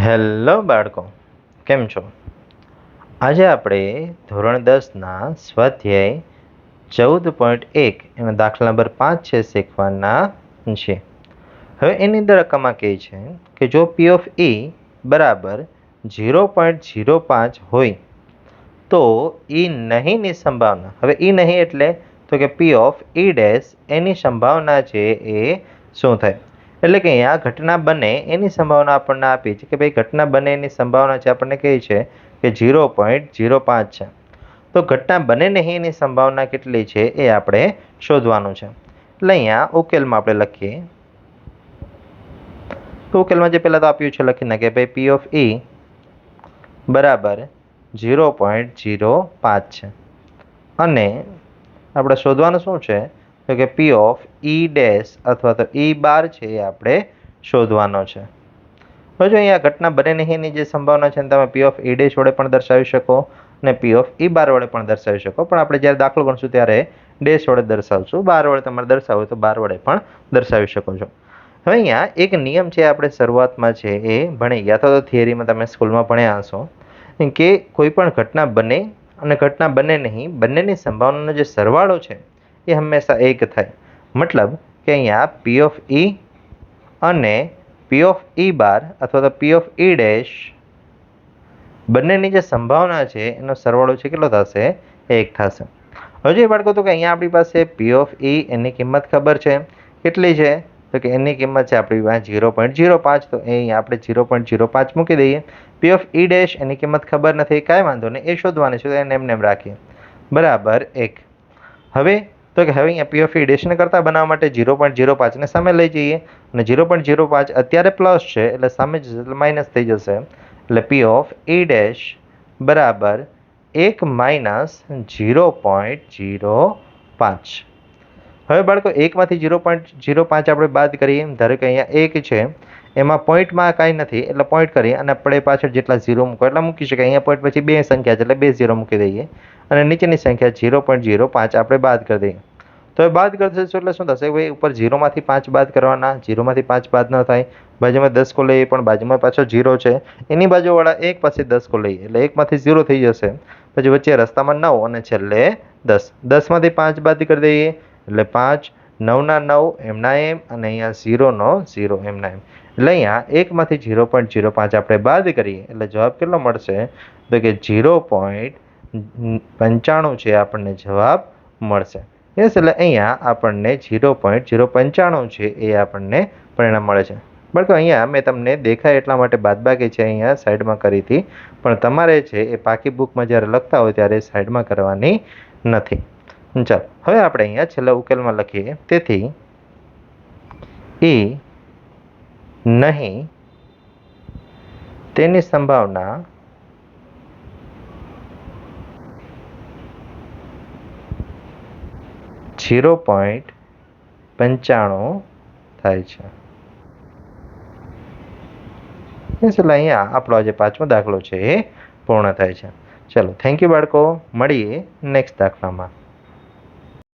Hello બાળકો, કેમ છો? આજે આપણે ધોરણ 10ના સ્વાધ્યાય 14.1 એનો દાખલા નંબર 5 છે શીખવાના છે. હવે એની અંદર રકમમાં કહે છે કે જો પી ઓફ એ બરાબર 0.05 હોય તો એ નહીંની સંભાવના, હવે એ નહીં એટલે તો કે પી ઓફ એ ડેશ એની સંભાવના છે એ શું થાય? એટલે કે અહીંયા ઘટના બને એની સંભાવના આપણને આપી છે કે ભાઈ ઘટના બને એની સંભાવના છે આપણને કહી છે કે 0.05 છે. તો ઘટના બને નહીં એની સંભાવના કેટલી છે એ આપણે શોધવાનું છે. એટલે અહીંયા ઉકેલમાં આપણે લખીએ. તો ઉકેલમાં જે પહેલા તો આપ્યું છે લખી નાખીએ ભાઈ પી ઓફ એ બરાબર 0.05 છે અને આપણે શોધવાનું શું છે તો કે પી ઓફ ઈ ડેશ અથવા તો ઈ બાર છે એ આપણે શોધવાનો છે. હવે જો અહીંયા ઘટના બને નહીંની જે સંભાવના છે તમે પી ઓફ ઈ ડેશ વડે પણ દર્શાવી શકો અને પી ઓફ ઈ બાર વડે પણ દર્શાવી શકો, પણ આપણે જ્યારે દાખલો ગણશું ત્યારે ડેશ વડે દર્શાવશું. બાર વડે તમારે દર્શાવવું હોય તો બાર વડે પણ દર્શાવી શકો છો. હવે અહીંયા એક નિયમ છે આપણે શરૂઆતમાં છે એ ભણી ગયા અથવા તો થિયરીમાં તમે સ્કૂલમાં ભણ્યા હશો કે કોઈ પણ ઘટના બને અને ઘટના બને નહીં બંનેની સંભાવનાનો જે સરવાળો છે એ હંમેશા એક થાય. મતલબ કે અહીંયા પી ઓફ ઈ અને પી ઓફ ઈ બાર અથવા તો પી ઓફ ઈ ડેશ બંનેની જે સંભાવના છે એનો સરવાળો છે કેટલો થશે? એક થશે. હવે જે બાળકો તો કે અહીંયા આપણી પાસે પી ઓફ ઈ એની કિંમત ખબર છે. કેટલી છે? તો કે એની કિંમત છે આપણી પાસે 0.05. તો અહીંયા આપણે 0.05 મૂકી દઈએ. પી ઓફ ઈ ડેશ એની કિંમત ખબર નથી, કાંઈ વાંધો નહીં, એ શોધવાની છે તો એને એમ રાખીએ બરાબર 1. હવે તો કે હવે અહીંયા પી ઓફ ઈ ડેશને કરતાં બનાવવા માટે 0.05ને સામે લઈ જઈએ અને 0.05 અત્યારે પ્લસ છે એટલે સામે જશે એટલે માઇનસ થઈ જશે. એટલે પી ઓફ ઈ ડેશ બરાબર 1 માઇનસ 0.05. હવે બાળકો 1માંથી 0.05 આપણે બાદ કરીએ. ધારો કે અહીંયા 1 છે એમાં પોઈન્ટમાં કાંઈ નથી એટલે પોઈન્ટ કરીએ અને આપણે પાછળ જેટલા 0 મૂકો એટલા મૂકી શકાય. અહીંયા પોઈન્ટ પછી 2 સંખ્યા છે એટલે 2 0 મૂકી દઈએ અને નીચેની સંખ્યા 0.05 આપણે બાદ કરી દઈએ. તો હવે બાદ કરશું એટલે શું થશે? ભાઈ ઉપર 0માંથી 5 બાદ કરવાના, 0માંથી 5 બાદ ન થાય. બાજુમાં 10 કો લઈએ પણ બાજુમાં પાછો 0 છે, એની બાજુવાળા 1 પાસે 10 કો લઈએ એટલે 1માંથી 0 થઈ જશે. પછી વચ્ચે રસ્તામાં 9 અને છેલ્લે 10. 10માંથી 5 બાદ કરી દઈએ એટલે 5, 9ના 9 એમના એમ અને અહીંયા 0નો 0 એમના એમ. એટલે અહીંયા 1માંથી 0.05 આપણે બાદ કરીએ એટલે જવાબ કેટલો મળશે? તો કે 0.95 છે આપણને જવાબ મળશે. યસ, એટલે અહીંયા આપણને 0.095 છે એ આપણને પરિણામ મળે છે. બરાબર, અહીંયા મેં તમને દેખાય એટલા માટે બાદબાકી છે અહીંયા સાઈડમાં કરી હતી, પણ તમારે છે એ પાકી બુકમાં જ્યારે લખતા હોય ત્યારે સાઈડમાં કરવાની નથી. ચાલો હવે આપણે અહીંયા છેલ્લા ઉકેલમાં લખીએ. તેથી એ નહીં તેની સંભાવના 0.95 થાય છે. એટલે અહીંયા આપણો જે 5મો દાખલો છે એ પૂર્ણ થાય છે. ચલો, થેન્ક યુ બાળકો, મળીએ નેક્સ્ટ દાખલામાં.